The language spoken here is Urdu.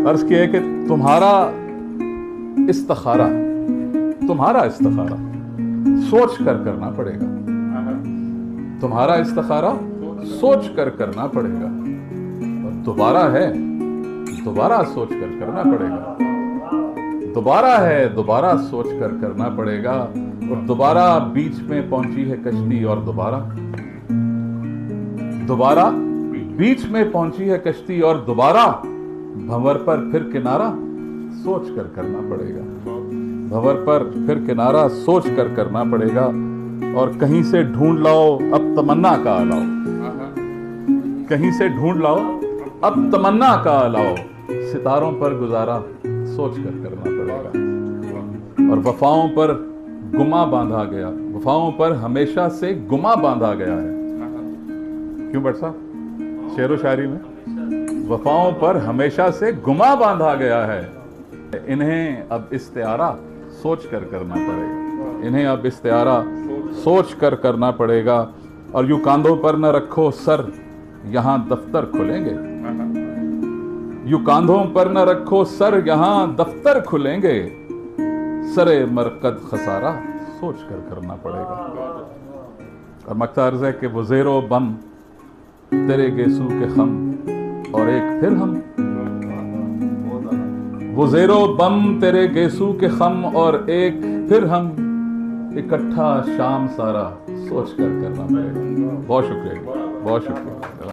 عرض کیا ہے کہ تمہارا استخارہ سوچ کر کرنا پڑے گا. تمہارا استخارہ سوچ کر کرنا پڑے گا. اور دوبارہ ہے دوبارہ سوچ کر کرنا پڑے گا. دوبارہ ہے دوبارہ سوچ کر کرنا پڑے گا. اور دوبارہ بیچ میں پہنچی ہے کشتی اور دوبارہ بیچ میں پہنچی ہے کشتی اور دوبارہ بھنور پر پھر کنارہ سوچ کر کرنا پڑے گا. بھنور پر پھر کنارہ سوچ کر کرنا پڑے گا. اور کہیں سے ڈھونڈ لاؤ اب تمنا کا الاؤ. کہیں سے ڈھونڈ لاؤ اب تمنا کا الاؤ. ستاروں پر گزارا سوچ کر کرنا پڑے گا. اور وفاؤں پر گما باندھا گیا. وفاؤں پر ہمیشہ سے گما باندھا گیا ہے. کیوں بٹ صاحب شعر و شاعری میں وفاؤں پر ہمیشہ سے گما باندھا گیا ہے. انہیں اب استعارہ سوچ کر کرنا پڑے گا. انہیں اب استعارہ سوچ کر کرنا پڑے گا. اور یوں کاندھوں پر نہ رکھو سر یہاں دفتر کھلیں گے. یوں کاندھوں پر نہ رکھو سر یہاں دفتر کھلیں گے. سرے مرقد خسارہ سوچ کر کرنا پڑے گا. اور مقطع عرض ہے کہ وہ زیر و بم تیرے گیسو کے خم اور ایک پھر ہم. وہ زیر و بم تیرے گیسو کے خم اور ایک پھر ہم. اکٹھا شام سارا سوچ کر کرنا پڑے گا. بہت شکریہ.